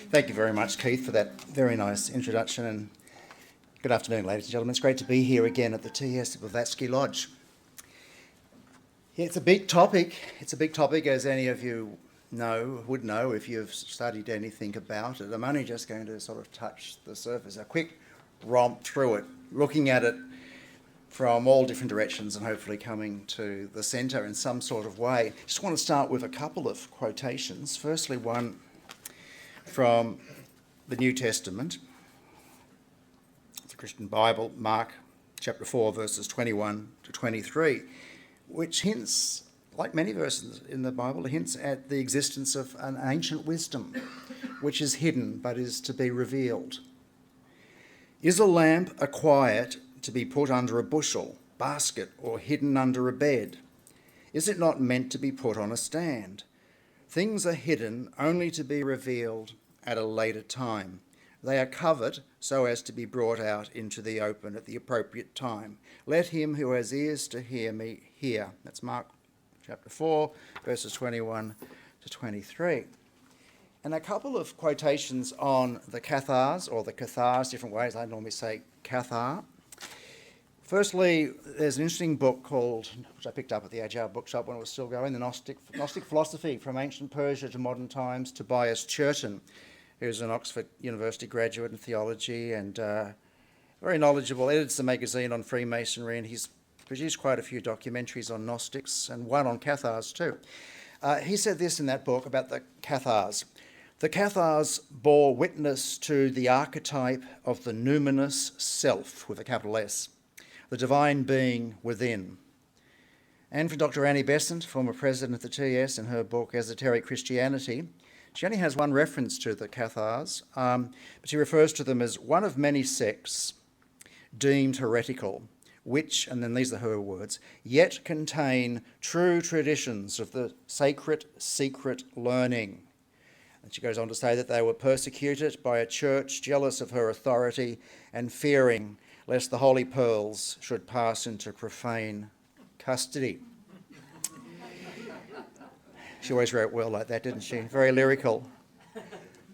Thank you very much, Keith, for that very nice introduction, and good afternoon, ladies and gentlemen. It's great to be here again at the TS of Blavatsky Lodge. Yeah, it's a big topic. It's a big topic, as any of you would know if you've studied anything about it. I'm only just going to sort of touch the surface, a quick romp through it, looking at it from all different directions and hopefully coming to the centre in some sort of way. Just want to start with a couple of quotations. Firstly, one from the New Testament, the Christian Bible, Mark chapter 4, verses 21 to 23, which hints, like many verses in the Bible, hints at the existence of an ancient wisdom which is hidden but is to be revealed. Is a lamp a quiet to be put under a bushel, basket, or hidden under a bed? Is it not meant to be put on a stand? Things are hidden only to be revealed at a later time. They are covered so as to be brought out into the open at the appropriate time. Let him who has ears to hear me hear. That's Mark chapter 4, verses 21 to 23. And a couple of quotations on the Cathars, or the Cathars, different ways. I normally say Cathar. Firstly, there's an interesting book called, which I picked up at the Agile bookshop when it was still going, The Gnostic Philosophy from Ancient Persia to Modern Times, Tobias Churton, who's an Oxford University graduate in theology and very knowledgeable, edits a magazine on Freemasonry, and he's produced quite a few documentaries on Gnostics and one on Cathars too. He said this in that book about the Cathars. The Cathars bore witness to the archetype of the numinous self, with a capital S, the divine being within. And for Dr. Annie Besant, former president of the TS, in her book Esoteric Christianity, she only has one reference to the Cathars, but she refers to them as one of many sects deemed heretical, which, and then these are her words, yet contain true traditions of the sacred secret learning. And she goes on to say that they were persecuted by a church jealous of her authority and fearing lest the holy pearls should pass into profane custody. She always wrote well like that, didn't she? Very lyrical.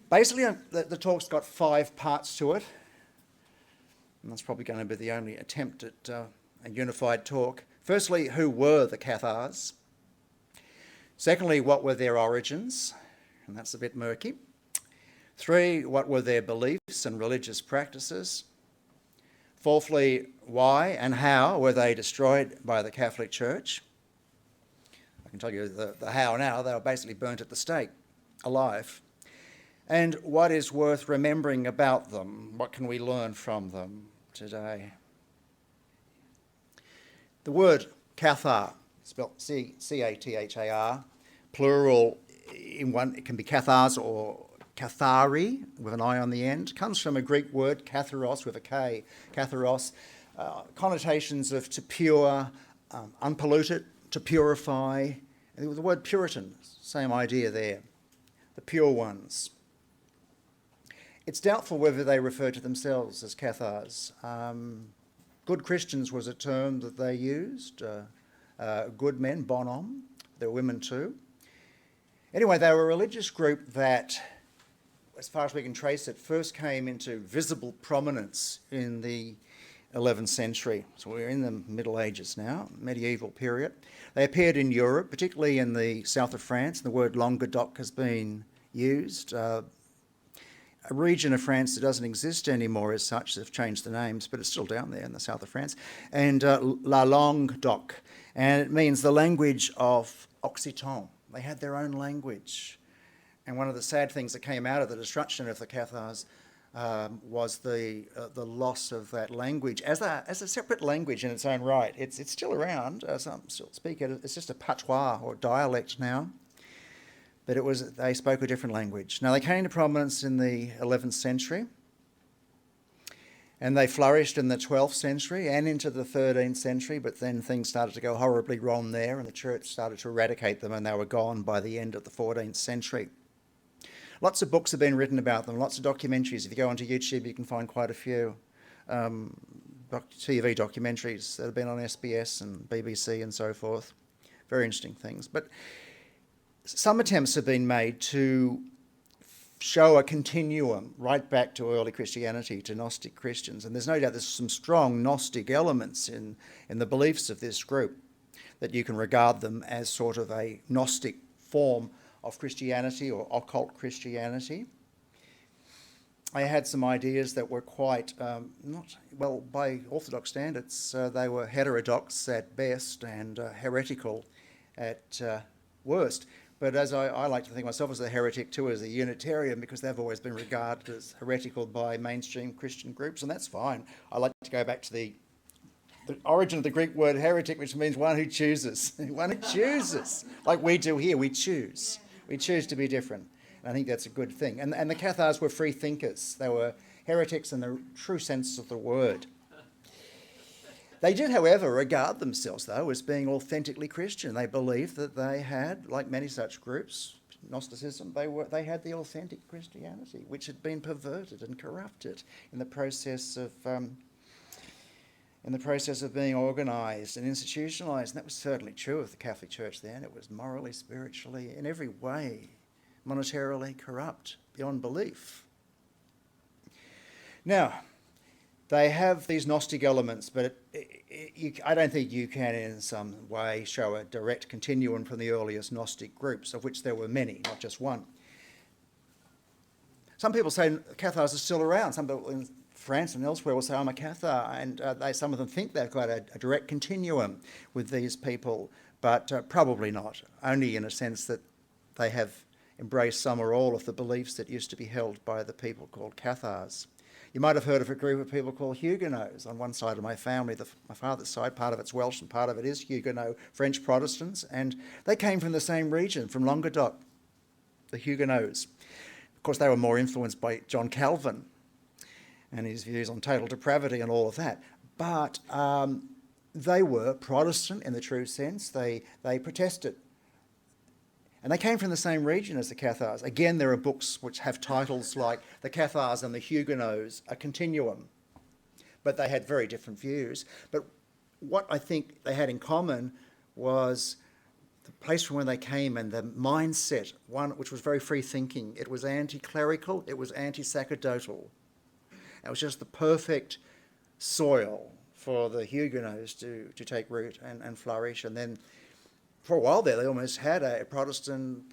Basically, the talk's got 5 parts to it, and that's probably going to be the only attempt at a unified talk. Firstly, who were the Cathars? Secondly, what were their origins? And that's a bit murky. 3, what were their beliefs and religious practices? Fourthly, why and how were they destroyed by the Catholic Church? I can tell you the how now. They were basically burnt at the stake, alive. And what is worth remembering about them? What can we learn from them today? The word Cathar, spelled C-A-T-H-A-R, plural in one, it can be Cathars or Cathari, with an I on the end, comes from a Greek word, katharos, with a K, katharos, connotations of to pure, unpolluted, to purify. And the word Puritan, same idea there, the pure ones. It's doubtful whether they refer to themselves as Cathars. Good Christians was a term that they used, good men, bonhomme, there were women too. Anyway, they were a religious group that, as far as we can trace it, first came into visible prominence in the 11th century. So we're in the Middle Ages now, medieval period. They appeared in Europe, particularly in the south of France. The word Languedoc has been used. A region of France that doesn't exist anymore as such. They've changed the names, but it's still down there in the south of France. And La Langue d'Oc, and it means the language of Occitan. They had their own language. And one of the sad things that came out of the destruction of the Cathars was the loss of that language as a separate language in its own right. It's still around. Some still speak it. It's just a patois or dialect now. But they spoke a different language. Now, they came to prominence in the 11th century, and they flourished in the 12th century and into the 13th century, but then things started to go horribly wrong there, and the church started to eradicate them, and they were gone by the end of the 14th century. Lots of books have been written about them, lots of documentaries. If you go onto YouTube, you can find quite a few TV documentaries that have been on SBS and BBC and so forth. Very interesting things. But some attempts have been made to show a continuum right back to early Christianity, to Gnostic Christians. And there's no doubt there's some strong Gnostic elements in the beliefs of this group, that you can regard them as sort of a Gnostic form of Christianity or occult Christianity. I had some ideas that were quite, by Orthodox standards, they were heterodox at best and heretical at worst. But as I like to think myself as a heretic too, as a Unitarian, because they've always been regarded as heretical by mainstream Christian groups, and that's fine. I like to go back to the origin of the Greek word heretic, which means one who chooses. One who chooses, like we do here, we choose. We choose to be different. And I think that's a good thing. And the Cathars were free thinkers. They were heretics in the true sense of the word. They did, however, regard themselves, though, as being authentically Christian. They believed that they had, like many such groups, Gnosticism, they had the authentic Christianity, which had been perverted and corrupted in the process of being organised and institutionalised. And that was certainly true of the Catholic Church then. It was morally, spiritually, in every way, monetarily corrupt beyond belief. Now, they have these Gnostic elements, but I don't think you can in some way show a direct continuum from the earliest Gnostic groups, of which there were many, not just one. Some people say Cathars are still around. Some people in France and elsewhere will say, I'm a Cathar, and some of them think they've got a direct continuum with these people, but probably not, only in a sense that they have embraced some or all of the beliefs that used to be held by the people called Cathars. You might have heard of a group of people called Huguenots. On one side of my family, my father's side, part of it's Welsh and part of it is Huguenot, French Protestants, and they came from the same region, from Languedoc, the Huguenots. Of course, they were more influenced by John Calvin and his views on total depravity and all of that. But they were Protestant in the true sense. They protested. And they came from the same region as the Cathars. Again, there are books which have titles like The Cathars and the Huguenots, a continuum. But they had very different views. But what I think they had in common was the place from where they came and the mindset, one which was very free thinking. It was anti-clerical, it was anti-sacerdotal. It was just the perfect soil for the Huguenots to take root and flourish. And then for a while there, they almost had a Protestant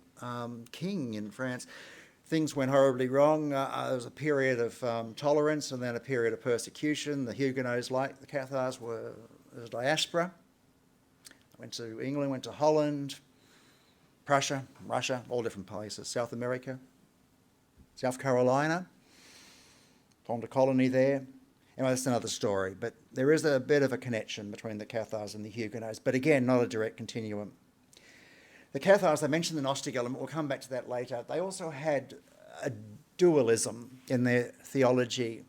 king in France. Things went horribly wrong. There was a period of tolerance and then a period of persecution. The Huguenots, like the Cathars, were a diaspora. Went to England, went to Holland, Prussia, Russia, all different places. South America, South Carolina, formed a colony there. Anyway, that's another story. But there is a bit of a connection between the Cathars and the Huguenots. But again, not a direct continuum. The Cathars, I mentioned the Gnostic element, we'll come back to that later. They also had a dualism in their theology.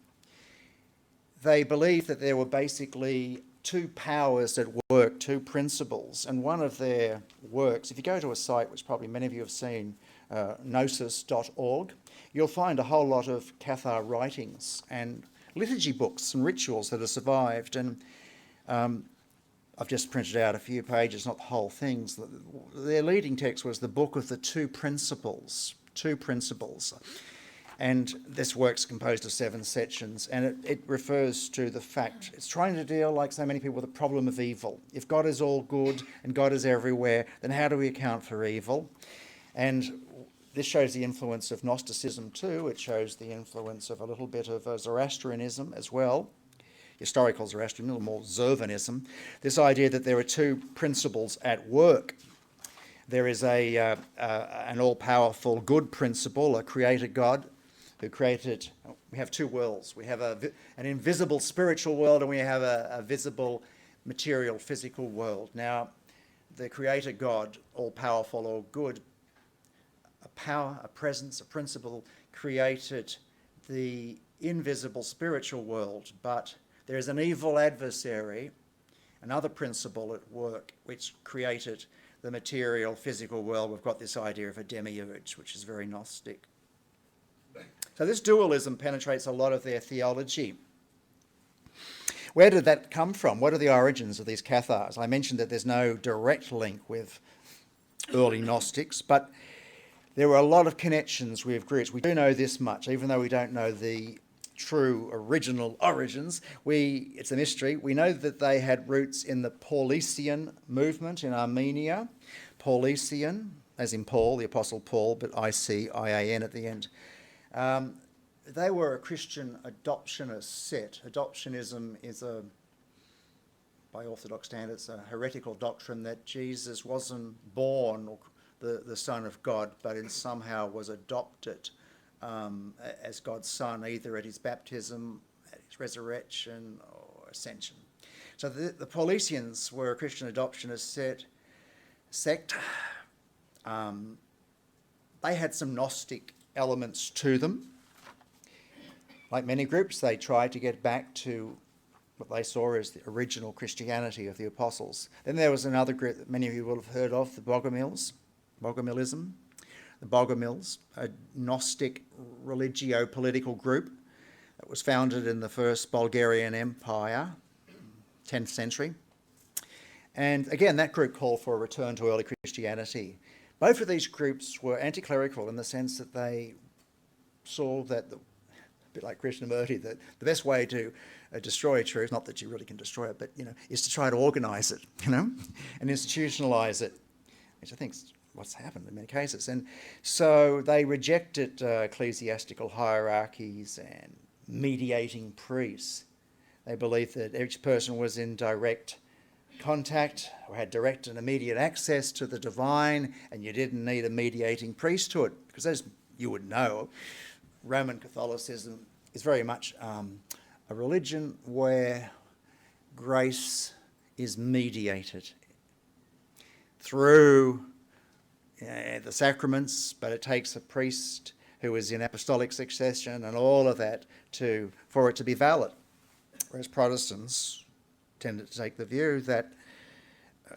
They believed that there were basically two powers at work, two principles. And one of their works, if you go to a site which probably many of you have seen, gnosis.org, you'll find a whole lot of Cathar writings and liturgy books and rituals that have survived. And I've just printed out a few pages, not the whole things. Their leading text was the Book of the Two Principles. And this work's composed of 7 sections, and it refers to the fact, it's trying to deal, like so many people, with the problem of evil. If God is all good and God is everywhere, then how do we account for evil? And this shows the influence of Gnosticism too. It shows the influence of a little bit of Zoroastrianism as well. Historical Zoroastrianism, a little more Zervanism. This idea that there are two principles at work. There is an all-powerful good principle, a creator God, who created, we have two worlds. We have an invisible spiritual world and we have a visible material physical world. Now, the creator God, all-powerful or good, a power, a presence, a principle, created the invisible spiritual world, but there is an evil adversary, another principle at work, which created the material physical world. We've got this idea of a demiurge, which is very Gnostic. So this dualism penetrates a lot of their theology. Where did that come from? What are the origins of these Cathars? I mentioned that there's no direct link with early Gnostics, but there were a lot of connections with Greeks. We do know this much, even though we don't know the true original origins. It's a mystery. We know that they had roots in the Paulician movement in Armenia. Paulician, as in Paul, the Apostle Paul, but I-C-I-A-N at the end. They were a Christian adoptionist set. Adoptionism is by Orthodox standards, a heretical doctrine that Jesus wasn't born the Son of God, but somehow was adopted as God's Son, either at his baptism, at his resurrection, or ascension. So the Paulicians were a Christian adoptionist sect. They had some Gnostic elements to them. Like many groups, they tried to get back to what they saw as the original Christianity of the apostles. Then there was another group that many of you will have heard of, the Bogomilism. The Bogomils, a Gnostic religio-political group that was founded in the First Bulgarian Empire, 10th century. And again, that group called for a return to early Christianity. Both of these groups were anti-clerical in the sense that they saw that, a bit like Krishnamurti, that the best way to destroy truth, not that you really can destroy it, but is to try to organise it, and institutionalise it, which I think is what's happened in many cases. And so they rejected ecclesiastical hierarchies and mediating priests. They believed that each person was in direct contact or had direct and immediate access to the divine, and you didn't need a mediating priesthood, because as you would know, Roman Catholicism is very much a religion where grace is mediated through the sacraments, but it takes a priest who is in apostolic succession and all of that for it to be valid. Whereas Protestants tended to take the view that,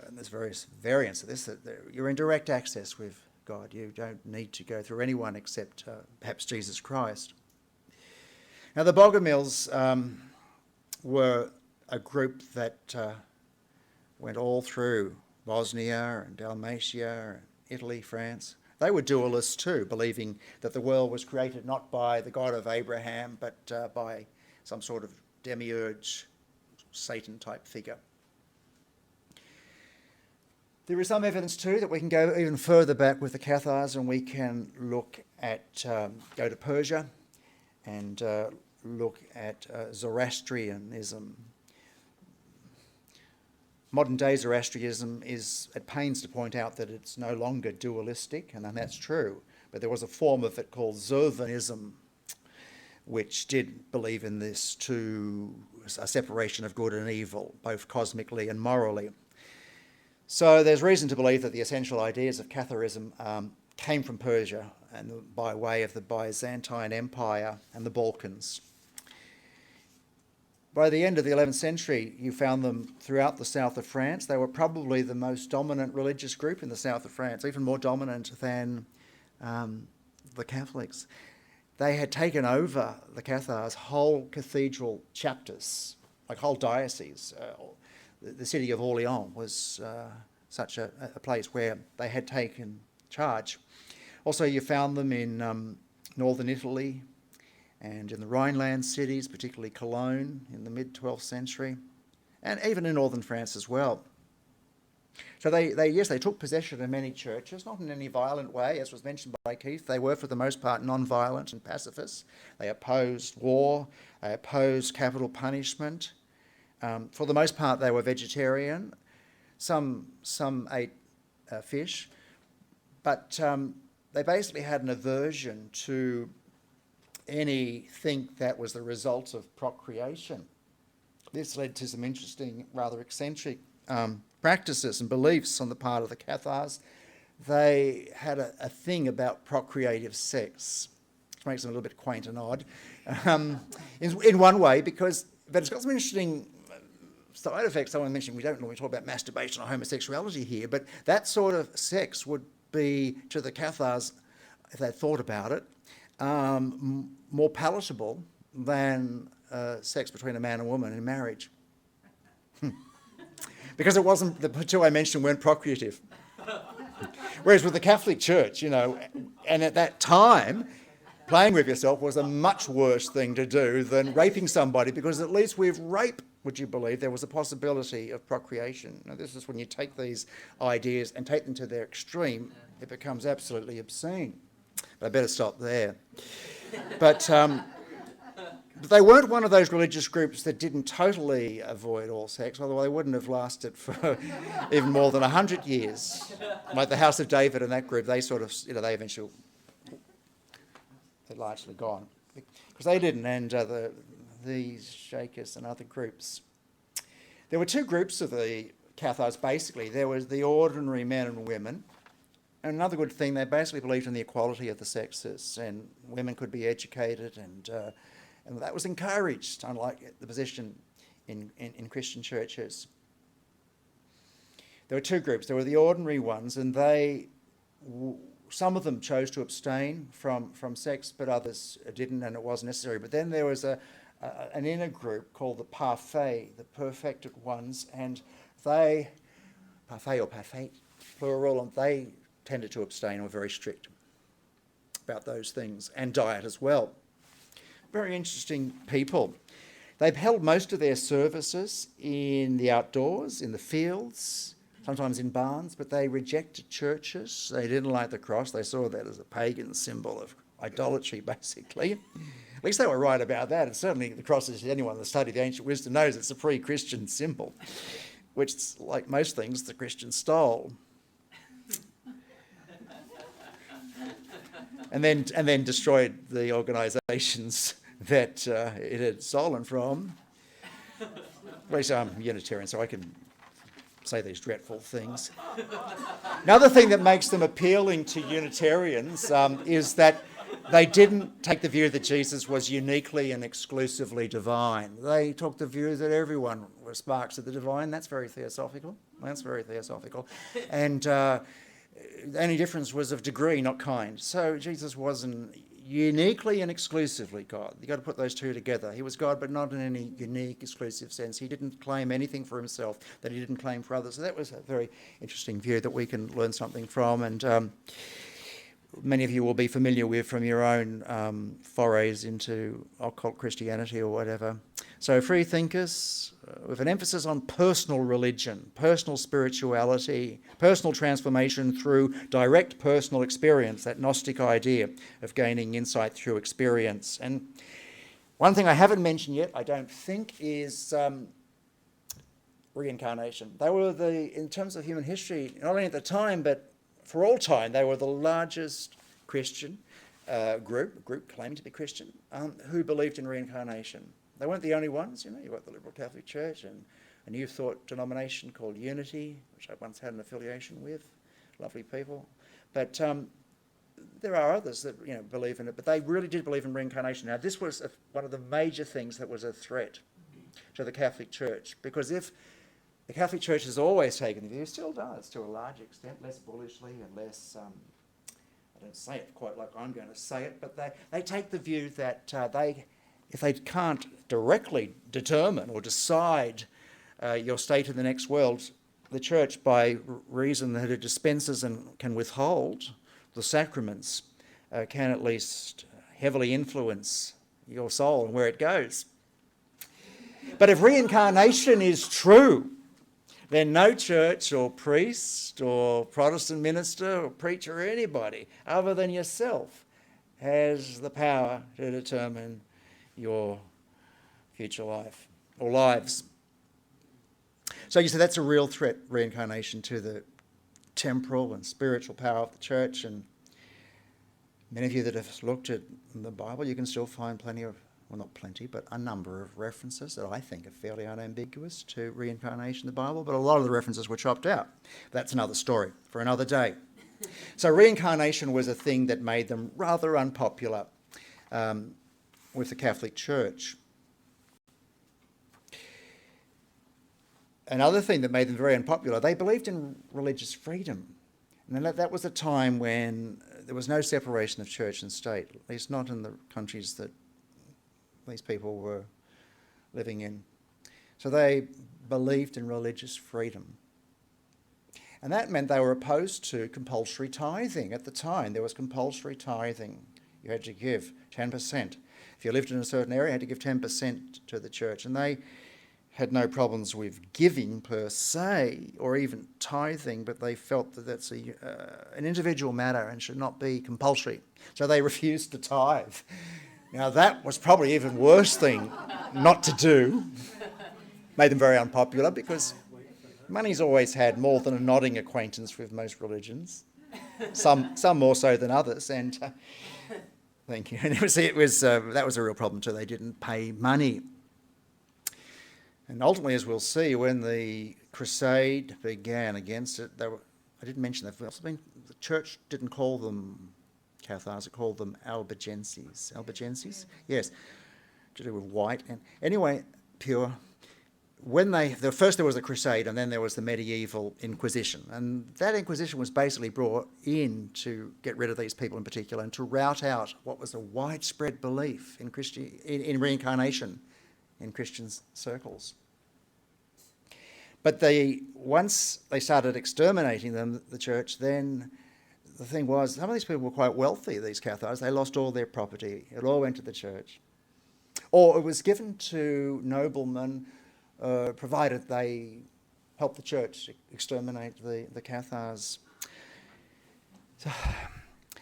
and there's various variants of this, that you're in direct access with God. You don't need to go through anyone except perhaps Jesus Christ. Now the Bogomils were a group that went all through Bosnia and Dalmatia, Italy, France. They were dualists too, believing that the world was created not by the God of Abraham, but by some sort of demiurge, Satan-type figure. There is some evidence too that we can go even further back with the Cathars, and we can look at, go to Persia and look at Zoroastrianism. Modern day Zoroastrianism is at pains to point out that it's no longer dualistic, and that's true, but there was a form of it called Zurvanism, which did believe in a separation of good and evil, both cosmically and morally. So there's reason to believe that the essential ideas of Catharism came from Persia and by way of the Byzantine Empire and the Balkans. By the end of the 11th century, you found them throughout the south of France. They were probably the most dominant religious group in the south of France, even more dominant than the Catholics. They had taken over, the Cathars, whole cathedral chapters, like whole dioceses. The city of Orleans was such a place where they had taken charge. Also, you found them in northern Italy and in the Rhineland cities, particularly Cologne in the mid-12th century, and even in northern France as well. So they took possession of many churches, not in any violent way, as was mentioned by Keith. They were, for the most part, non-violent and pacifists. They opposed war, they opposed capital punishment. For the most part, they were vegetarian. Some ate fish, but they basically had an aversion to anything that was the result of procreation. This led to some interesting, rather eccentric practices and beliefs on the part of the Cathars. They had a thing about procreative sex, which makes them a little bit quaint and odd in one way, but it's got some interesting side effects. Someone mentioned we don't normally talk about masturbation or homosexuality here, but that sort of sex would be, to the Cathars, if they thought about it, more palatable than sex between a man and woman in marriage. Because it wasn't, the two I mentioned weren't procreative. Whereas with the Catholic Church, and at that time, playing with yourself was a much worse thing to do than raping somebody, because at least with rape, would you believe, there was a possibility of procreation. Now, this is when you take these ideas and take them to their extreme, it becomes absolutely obscene. But I better stop there. But they weren't one of those religious groups that didn't totally avoid all sex, although they wouldn't have lasted for even more than 100 years. Like the House of David and that group, they sort of, they eventually, they're largely gone. Because they didn't, and these Shakers and other groups. There were two groups of the Cathars, basically. There was the ordinary men and women. And another good thing, they basically believed in the equality of the sexes, and women could be educated, and that was encouraged, unlike the position in Christian churches. There were two groups. There were the ordinary ones, and some of them chose to abstain from sex, but others didn't, and it wasn't necessary. But then there was an inner group called the parfaits, the perfected ones, and they, parfait or parfait, plural, and they tended to abstain and were very strict about those things, and diet as well. Very interesting people. They've held most of their services in the outdoors, in the fields, sometimes in barns, but they rejected churches. They didn't like the cross. They saw that as a pagan symbol of idolatry, basically. At least they were right about that. And certainly the cross, as anyone that studied the ancient wisdom knows, it's a pre-Christian symbol, which, like most things, the Christians stole. And then destroyed the organisations that it had stolen from. At least I'm Unitarian, so I can say these dreadful things. Another thing that makes them appealing to Unitarians is that they didn't take the view that Jesus was uniquely and exclusively divine. They took the view that everyone was sparks of the divine. That's very theosophical. And the only difference was of degree, not kind. So Jesus wasn't uniquely and exclusively God. You've got to put those two together. He was God, but not in any unique, exclusive sense. He didn't claim anything for himself that he didn't claim for others. So that was a very interesting view that we can learn something from, and many of you will be familiar with from your own forays into occult Christianity or whatever. So free thinkers with an emphasis on personal religion, personal spirituality, personal transformation through direct personal experience, that Gnostic idea of gaining insight through experience. And one thing I haven't mentioned yet, I don't think, is reincarnation. They were in terms of human history, not only at the time, but for all time, they were the largest Christian group claiming to be Christian, who believed in reincarnation. They weren't the only ones. You've got the Liberal Catholic Church and a New Thought denomination called Unity, which I once had an affiliation with. Lovely people. But there are others that believe in it, but they really did believe in reincarnation. Now, this was one of the major things that was a threat to the Catholic Church, because if the Catholic Church has always taken the view, still does to a large extent, less bullishly and less, I don't say it quite like I'm going to say it, but they take the view that if they can't directly determine or decide your state in the next world, the Church, by reason that it dispenses and can withhold the sacraments, can at least heavily influence your soul and where it goes. But if reincarnation is true, then no church or priest or Protestant minister or preacher or anybody other than yourself has the power to determine your future life or lives. So you see, that's a real threat, reincarnation, to the temporal and spiritual power of the church. And many of you that have looked at the Bible, you can still find not plenty, but a number of references that I think are fairly unambiguous to reincarnation in the Bible, but a lot of the references were chopped out. That's another story for another day. So reincarnation was a thing that made them rather unpopular with the Catholic Church. Another thing that made them very unpopular, they believed in religious freedom. And that was a time when there was no separation of church and state, at least not in the countries that these people were living in. So they believed in religious freedom. And that meant they were opposed to compulsory tithing. At the time, there was compulsory tithing. You had to give 10%. If you lived in a certain area, you had to give 10% to the church. And they had no problems with giving per se, or even tithing, but they felt that that's an individual matter and should not be compulsory. So they refused to tithe. Now that was probably even worse thing not to do. Made them very unpopular because money's always had more than a nodding acquaintance with most religions. Some more so than others, and thank you. And that was a real problem too. They didn't pay money. And ultimately, as we'll see, when the crusade began against it, I didn't mention that. The church didn't call them Cathars, it called them Albigenses. Albigenses? Yes. To do with white. And anyway, pure. First there was the crusade, and then there was the medieval Inquisition. And that Inquisition was basically brought in to get rid of these people in particular and to rout out what was a widespread belief in reincarnation in Christian circles. But once they started exterminating them, the church, then the thing was, some of these people were quite wealthy, these Cathars. They lost all their property. It all went to the church. Or it was given to noblemen, provided they helped the church exterminate the Cathars. So,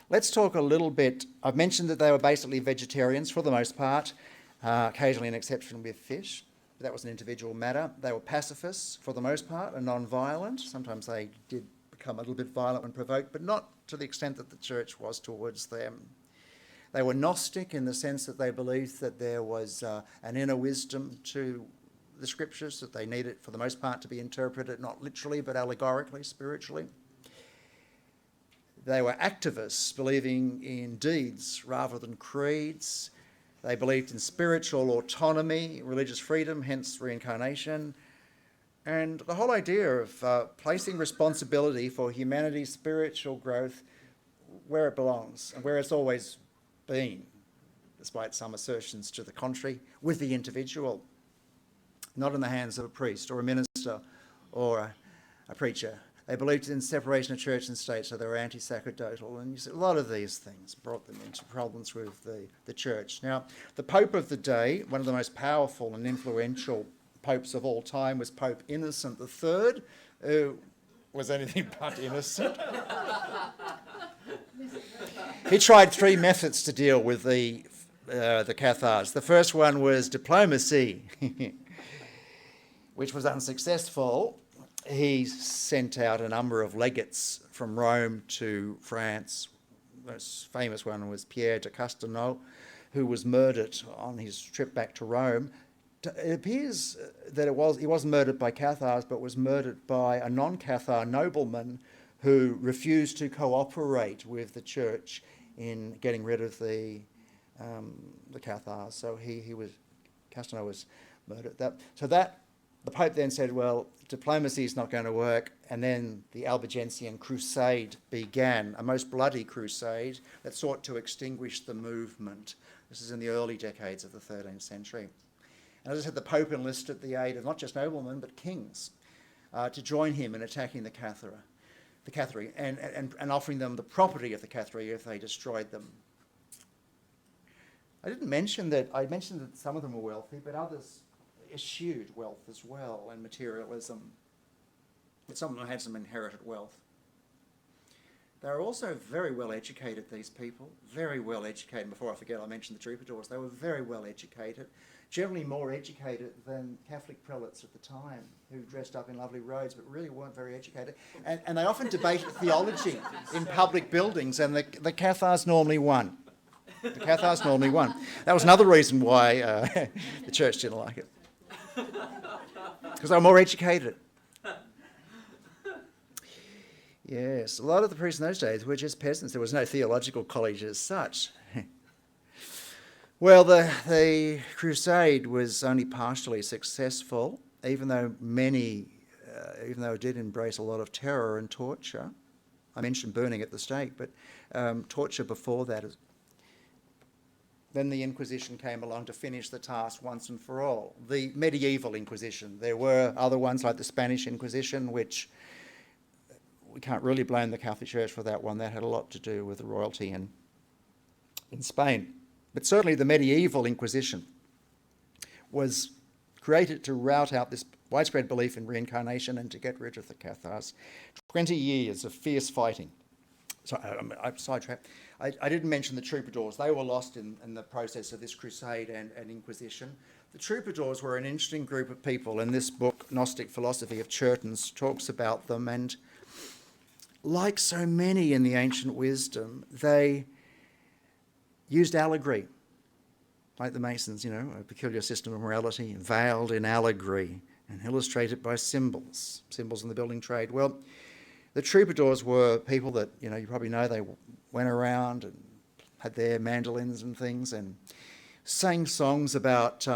let's talk a little bit. I've mentioned that they were basically vegetarians for the most part, occasionally an exception with fish. But that was an individual matter. They were pacifists for the most part and non-violent. Sometimes they did become a little bit violent when provoked, but not to the extent that the church was towards them. They were Gnostic in the sense that they believed that there was an inner wisdom to the scriptures, that they needed for the most part to be interpreted not literally but allegorically, spiritually. They were activists, believing in deeds rather than creeds. They believed in spiritual autonomy, religious freedom, hence reincarnation, and the whole idea of placing responsibility for humanity's spiritual growth where it belongs and where it's always been, despite some assertions to the contrary, with the individual, not in the hands of a priest or a minister or a preacher. They believed in separation of church and state, so they were anti-sacerdotal, and you see, a lot of these things brought them into problems with the church. Now, the Pope of the day, one of the most powerful and influential popes of all time, was Pope Innocent III, who was anything but innocent. He tried 3 methods to deal with the Cathars. The first one was diplomacy, which was unsuccessful. He sent out a number of legates from Rome to France. The most famous one was Pierre de Castelnau, who was murdered on his trip back to Rome. It appears that he wasn't murdered by Cathars, but was murdered by a non-Cathar nobleman who refused to cooperate with the church in getting rid of the Cathars. So Castelnau was murdered. The Pope then said, well, diplomacy is not going to work, and then the Albigensian Crusade began, a most bloody crusade that sought to extinguish the movement. This is in the early decades of the 13th century. And as I said, the Pope enlisted the aid of not just noblemen, but kings to join him in attacking the Cathari and offering them the property of the Cathari if they destroyed them. I mentioned that some of them were wealthy, but others eschewed wealth as well and materialism. But some of them had some inherited wealth. They were also very well educated, these people, very well educated. Before I forget, I mentioned the troubadours. They were very well educated, generally more educated than Catholic prelates at the time, who dressed up in lovely robes but really weren't very educated. And they often debated theology in public buildings, and the Cathars normally won. The Cathars normally won. That was another reason why the church didn't like it. Because they were more educated. Yes, a lot of the priests in those days were just peasants. There was no theological college as such. Well, the crusade was only partially successful, even though it did embrace a lot of terror and torture. I mentioned burning at the stake, but torture before that. Then the Inquisition came along to finish the task once and for all. The medieval Inquisition. There were other ones like the Spanish Inquisition, which we can't really blame the Catholic Church for that one. That had a lot to do with the royalty in Spain. But certainly the medieval Inquisition was created to rout out this widespread belief in reincarnation and to get rid of the Cathars. 20 years of fierce fighting. So I'm sidetracked. I didn't mention the troubadours. They were lost in the process of this crusade and Inquisition. The troubadours were an interesting group of people, and this book, Gnostic Philosophy of Churtons, talks about them. And like so many in the ancient wisdom, they used allegory, like the Masons, a peculiar system of morality, veiled in allegory and illustrated by symbols in the building trade. Well, the troubadours were people that, you probably know, they went around and had their mandolins and things and sang songs about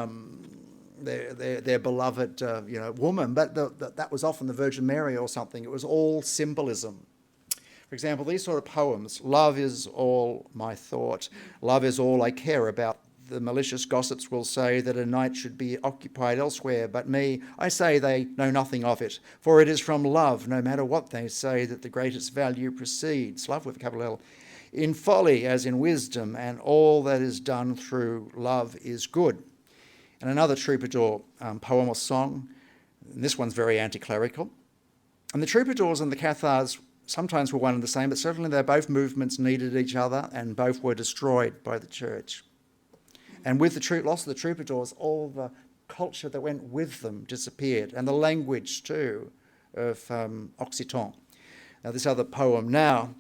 their beloved, woman, but that was often the Virgin Mary or something. It was all symbolism. For example, these sort of poems: love is all my thought, love is all I care about. The malicious gossips will say that a knight should be occupied elsewhere, but me, I say they know nothing of it, for it is from love, no matter what they say, that the greatest value proceeds. Love with a capital L. In folly as in wisdom, and all that is done through love is good. And another troubadour poem or song, and this one's very anti-clerical. And the troubadours and the Cathars sometimes were one and the same, but certainly both movements needed each other, and both were destroyed by the church. And with the loss of the troubadours, all the culture that went with them disappeared, and the language too of Occitan. Now this other poem now: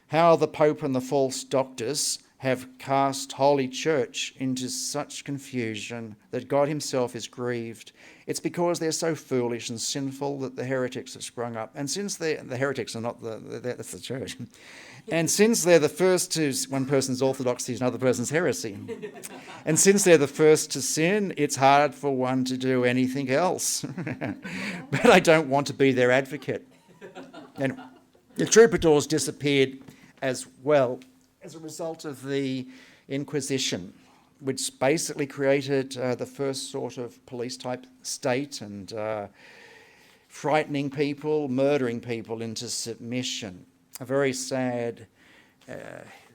how the Pope and the false doctors have cast Holy Church into such confusion that God himself is grieved. It's because they're so foolish and sinful that the heretics have sprung up. And since the heretics are not that's the church. And since they're the first to, one person's orthodoxy is another person's heresy. And since they're the first to sin, it's hard for one to do anything else. But I don't want to be their advocate. And the troubadours disappeared as well as a result of the Inquisition, which basically created the first sort of police-type state and frightening people, murdering people into submission. A very sad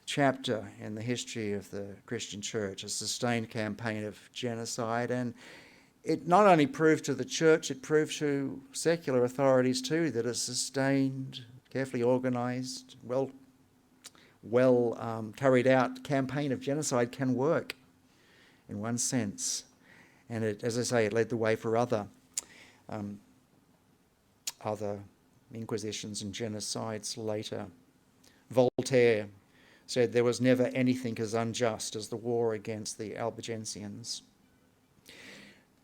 chapter in the history of the Christian Church, a sustained campaign of genocide. And it not only proved to the Church, it proved to secular authorities too that a sustained, carefully organised, well carried out campaign of genocide can work in one sense. And it, as I say, it led the way for other inquisitions and genocides later. Voltaire said there was never anything as unjust as the war against the Albigensians.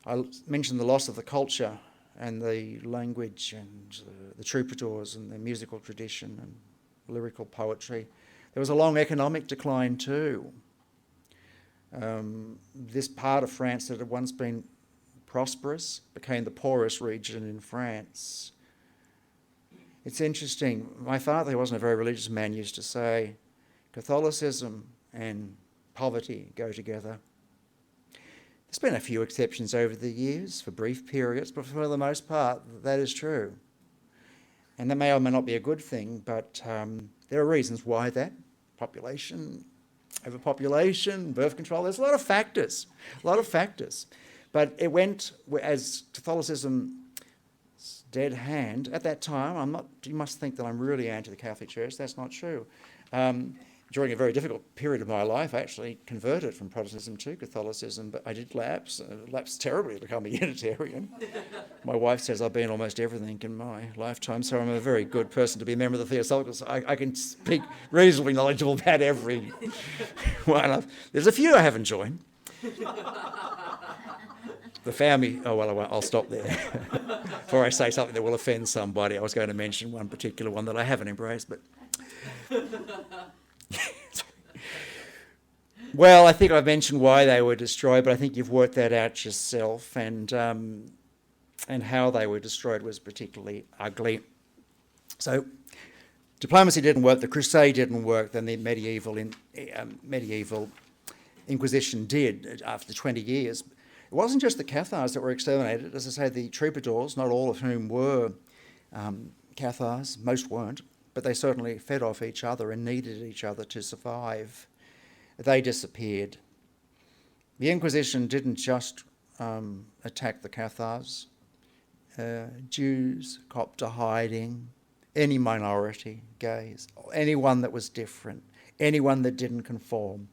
I mentioned the loss of the culture and the language and the troubadours and the musical tradition and lyrical poetry. There was a long economic decline too. This part of France that had once been prosperous became the poorest region in France. It's interesting. My father, who wasn't a very religious man, used to say, Catholicism and poverty go together. There's been a few exceptions over the years for brief periods, but for the most part, that is true. And that may or may not be a good thing, but there are reasons why that. Population, overpopulation, birth control, there's a lot of factors. But it went, as Catholicism's dead hand, at that time, you must think that I'm really anti the Catholic Church, that's not true. During a very difficult period of my life, I actually converted from Protestantism to Catholicism, but I did lapsed terribly to become a Unitarian. My wife says I've been almost everything in my lifetime, so I'm a very good person to be a member of the Theosophical Society. I can speak reasonably knowledgeable about every one. There's a few I haven't joined. The family, I'll stop there. Before I say something that will offend somebody, I was going to mention one particular one that I haven't embraced, but... Well, I think I've mentioned why they were destroyed, but I think you've worked that out yourself, and how they were destroyed was particularly ugly. So diplomacy didn't work, the Crusade didn't work, then the medieval Inquisition did after 20 years. It wasn't just the Cathars that were exterminated. As I say, the troubadours, not all of whom were Cathars. Most weren't, but they certainly fed off each other and needed each other to survive. They disappeared. The Inquisition didn't just attack the Cathars. Jews, copped to hiding, any minority, gays, anyone that was different, anyone that didn't conform,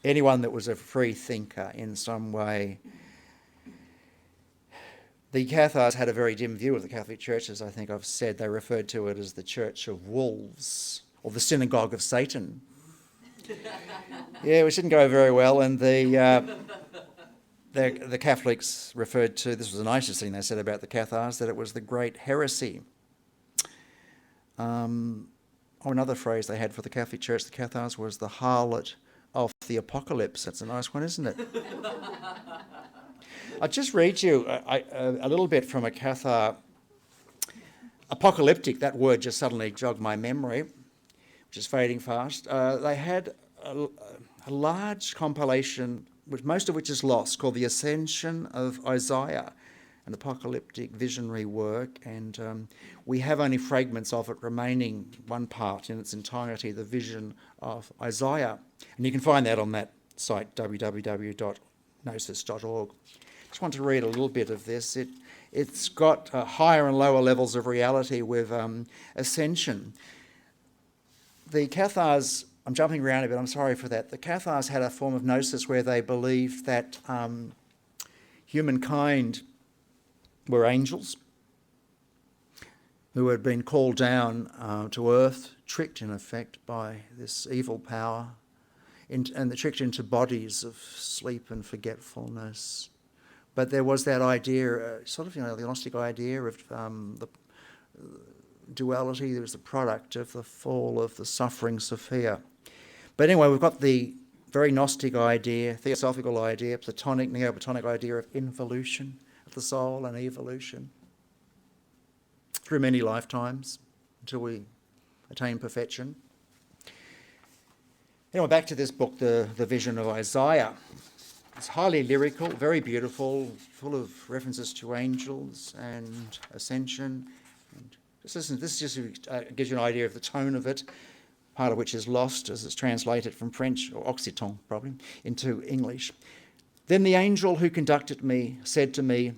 anyone that was a free thinker in some way. The Cathars had a very dim view of the Catholic Church, as I think I've said. They referred to it as the Church of Wolves, or the Synagogue of Satan. Yeah, which didn't go very well, and the Catholics referred to, this was the nicest thing they said about the Cathars, that it was the great heresy. Or another phrase they had for the Catholic Church, the Cathars, was the harlot of the apocalypse. That's a nice one, isn't it? I'll just read you a little bit from a Cathar. Apocalyptic, that word just suddenly jogged my memory, which is fading fast. They had a large compilation, most of which is lost, called The Ascension of Isaiah, an apocalyptic visionary work, and we have only fragments of it remaining, one part in its entirety, the vision of Isaiah. And you can find that on that site, www.gnosis.org. Just want to read a little bit of this. It's got higher and lower levels of reality with ascension. The Cathars, I'm jumping around a bit, I'm sorry for that. The Cathars had a form of gnosis where they believed that humankind were angels who had been called down to earth, tricked in effect by this evil power, and they're tricked into bodies of sleep and forgetfulness. But there was that idea, the Gnostic idea of the duality. There was the product of the fall of the suffering Sophia. But anyway, we've got the very Gnostic idea, Theosophical idea, Platonic, Neoplatonic idea of involution of the soul and evolution through many lifetimes until we attain perfection. Anyway, back to this book, The Vision of Isaiah. It's highly lyrical, very beautiful, full of references to angels and ascension. And just listen, this just gives you an idea of the tone of it, part of which is lost as it's translated from French, or Occitan probably, into English. Then the angel who conducted me said to me,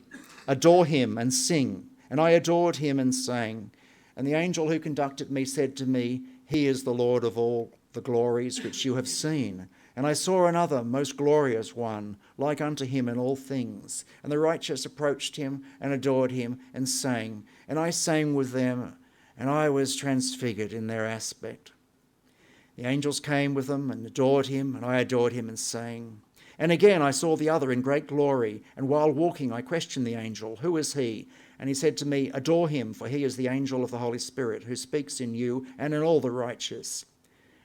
"Adore him and sing." And I adored him and sang. And the angel who conducted me said to me, "He is the Lord of all the glories which you have seen." And I saw another most glorious one, like unto him in all things. And the righteous approached him and adored him and sang. And I sang with them, and I was transfigured in their aspect. The angels came with them and adored him, and I adored him and sang. And again I saw the other in great glory, and while walking I questioned the angel, "Who is he?" And he said to me, "Adore him, for he is the angel of the Holy Spirit, who speaks in you and in all the righteous."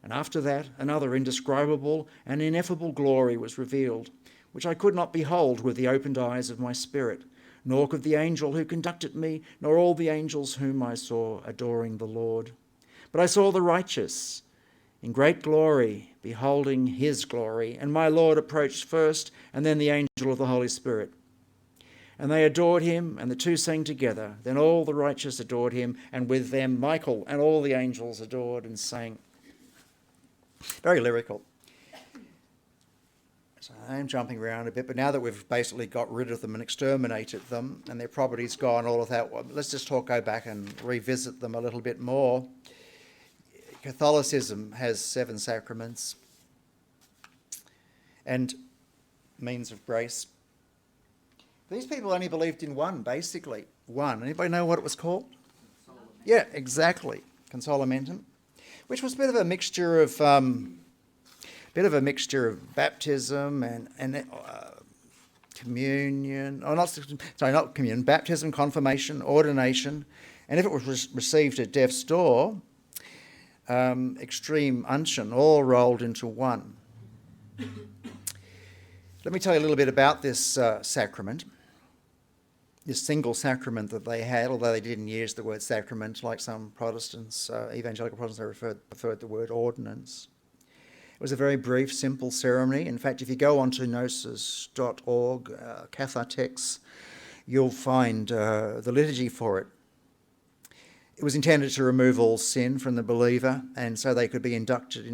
And after that, another indescribable and ineffable glory was revealed, which I could not behold with the opened eyes of my spirit, nor could the angel who conducted me, nor all the angels whom I saw adoring the Lord. But I saw the righteous in great glory, beholding his glory. And my Lord approached first, and then the angel of the Holy Spirit. And they adored him, and the two sang together. Then all the righteous adored him, and with them Michael and all the angels adored and sang. Very lyrical. So I am jumping around a bit, but now that we've basically got rid of them and exterminated them and their properties gone, all of that, let's just go back and revisit them a little bit more. Catholicism has 7 sacraments and means of grace. These people only believed in one, basically. One. Anybody know what it was called? Yeah, exactly. Consolamentum. Which was a bit of a mixture of baptism and communion. Not communion. Baptism, confirmation, ordination, and if it was received at death's door, extreme unction, all rolled into one. Let me tell you a little bit about this sacrament. This single sacrament that they had, although they didn't use the word sacrament like some Protestants, evangelical Protestants, they preferred the word ordinance. It was a very brief, simple ceremony. In fact, if you go onto gnosis.org, Cathar texts, you'll find the liturgy for it. It was intended to remove all sin from the believer, and so they could be initiated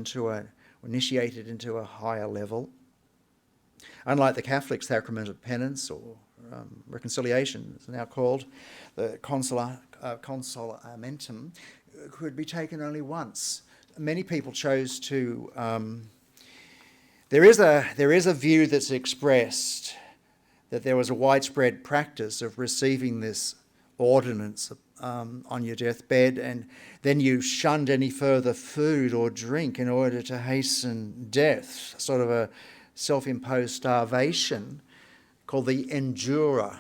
into a higher level. Unlike the Catholic sacrament of penance or reconciliation, it's now called, the consolamentum could be taken only once. Many people chose to. There is a view that's expressed that there was a widespread practice of receiving this ordinance on your deathbed, and then you shunned any further food or drink in order to hasten death, sort of a self-imposed starvation called the endura,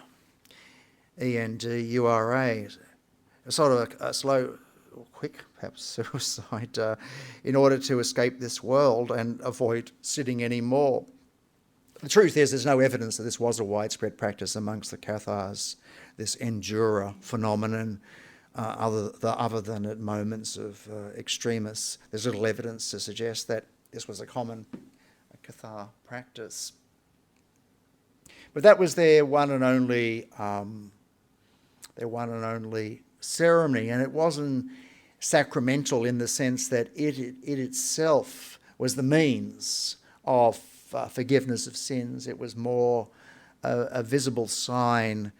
E-N-D-U-R-A, a sort of a slow or quick, perhaps, suicide in order to escape this world and avoid sinning anymore. The truth is there's no evidence that this was a widespread practice amongst the Cathars, this endura phenomenon, other than at moments of extremis. There's little evidence to suggest that this was a common Cathar practice. But that was their one and only ceremony, and it wasn't sacramental in the sense that it itself was the means of forgiveness of sins. It was more a visible sign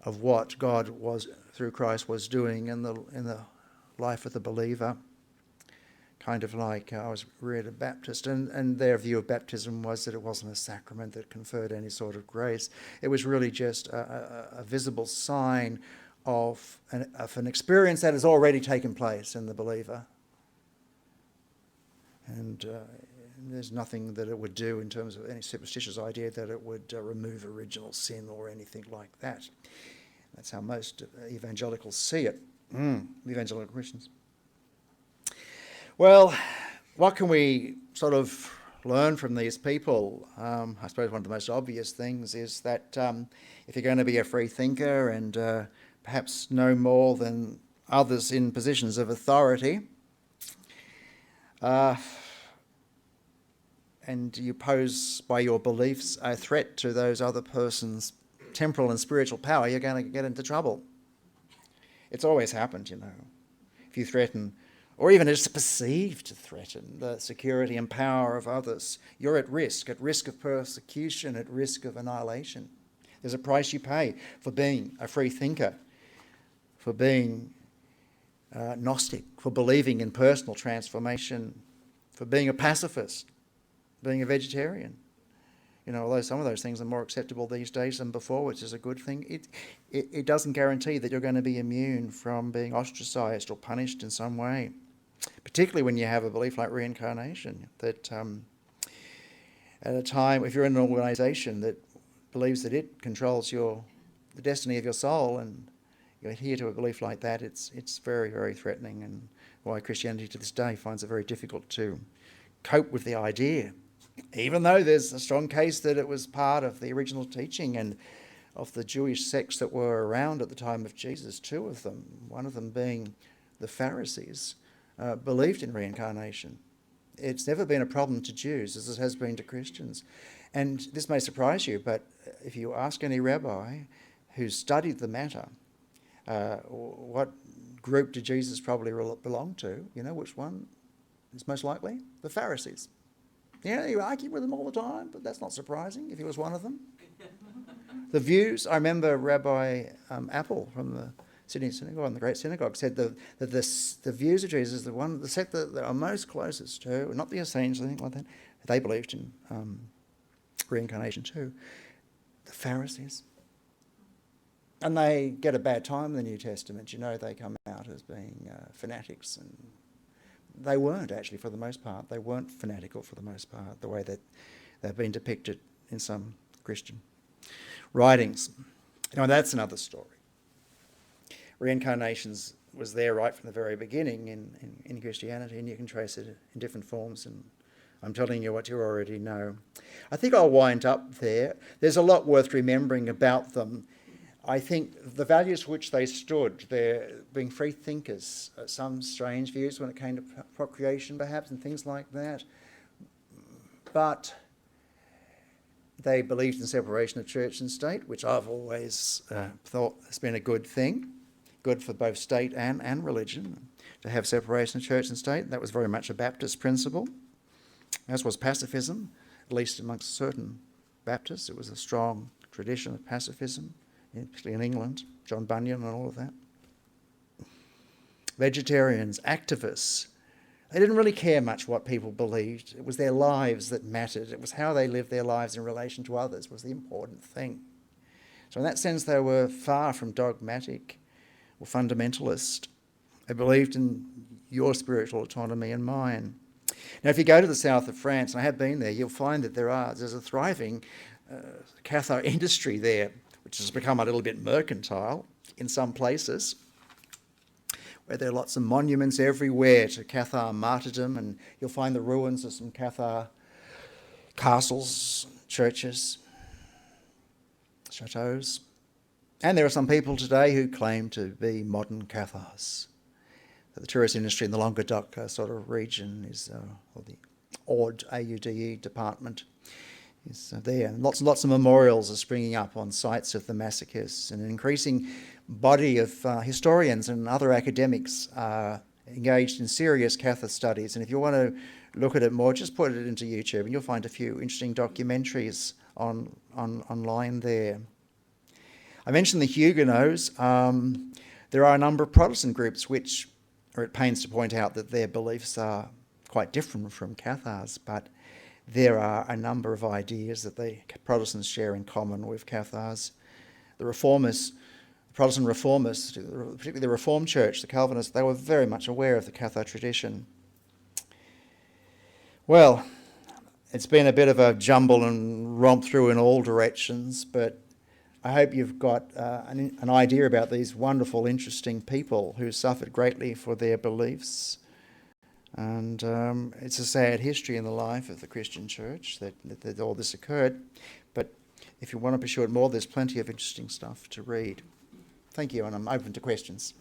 of what God was, through Christ, was doing in the life of the believer. Kind of like I was reared a Baptist, and their view of baptism was that it wasn't a sacrament that conferred any sort of grace. It was really just a visible sign of an experience that has already taken place in the believer. And there's nothing that it would do in terms of any superstitious idea that it would remove original sin or anything like that. That's how most evangelicals see it, evangelical Christians. Well, what can we sort of learn from these people? I suppose one of the most obvious things is that if you're going to be a free thinker and perhaps no more than others in positions of authority, and you pose by your beliefs a threat to those other persons' temporal and spiritual power, you're going to get into trouble. It's always happened, you know. If you threaten, or even just perceived to threaten, the security and power of others, you're at risk of persecution, at risk of annihilation. There's a price you pay for being a free thinker, for being Gnostic, for believing in personal transformation, for being a pacifist, being a vegetarian. You know, although some of those things are more acceptable these days than before, which is a good thing, it doesn't guarantee that you're going to be immune from being ostracised or punished in some way, particularly when you have a belief like reincarnation, that at a time, if you're in an organisation that believes that it controls the destiny of your soul, and you adhere to a belief like that, it's very, very threatening, and why Christianity to this day finds it very difficult to cope with the idea, even though there's a strong case that it was part of the original teaching and of the Jewish sects that were around at the time of Jesus. Two of them, one of them being the Pharisees, believed in reincarnation. It's never been a problem to Jews as it has been to Christians. And this may surprise you, but if you ask any rabbi who's studied the matter, what group did Jesus probably belong to? You know which one is most likely? The Pharisees. Yeah, you argue with them all the time, but that's not surprising if he was one of them. The views, I remember Rabbi Apple from the Sydney Synagogue and the Great Synagogue said that the views of Jesus, the sect that are most closest to, not the Essenes or anything like that, they believed in reincarnation too, the Pharisees. And they get a bad time in the New Testament. You know, they come out as being fanatics, and they weren't actually for the most part. They weren't fanatical for the most part, the way that they've been depicted in some Christian writings. Now, that's another story. Reincarnation was there right from the very beginning in Christianity, and you can trace it in different forms, and I'm telling you what you already know. I think I'll wind up there. There's a lot worth remembering about them. I think the values for which they stood, they're being free thinkers, some strange views when it came to procreation perhaps and things like that, but they believed in separation of church and state, which I've always thought has been a good thing. good for both state and religion, to have separation of church and state. That was very much a Baptist principle, as was pacifism, at least amongst certain Baptists. It was a strong tradition of pacifism, particularly in England, John Bunyan and all of that. Vegetarians, activists, they didn't really care much what people believed. It was their lives that mattered. It was how they lived their lives in relation to others was the important thing. So in that sense, they were far from dogmatic or fundamentalist. They believed in your spiritual autonomy and mine. Now, if you go to the south of France, and I have been there, you'll find that there's a thriving Cathar industry there, which has become a little bit mercantile in some places, where there are lots of monuments everywhere to Cathar martyrdom, and you'll find the ruins of some Cathar castles, churches, chateaux. And there are some people today who claim to be modern Cathars. The tourist industry in the Languedoc sort of region is, or the Aude, A-U-D-E department, is there. And lots and lots of memorials are springing up on sites of the massacres, and an increasing body of historians and other academics are engaged in serious Cathar studies. And if you want to look at it more, just put it into YouTube and you'll find a few interesting documentaries online there. I mentioned the Huguenots. There are a number of Protestant groups which are at pains to point out that their beliefs are quite different from Cathars, but there are a number of ideas that the Protestants share in common with Cathars. The Reformists, Protestant Reformists, particularly the Reformed Church, the Calvinists, they were very much aware of the Cathar tradition. Well, it's been a bit of a jumble and romp through in all directions, but I hope you've got an idea about these wonderful, interesting people who suffered greatly for their beliefs. And it's a sad history in the life of the Christian Church that all this occurred. But if you want to pursue it more, there's plenty of interesting stuff to read. Thank you, and I'm open to questions.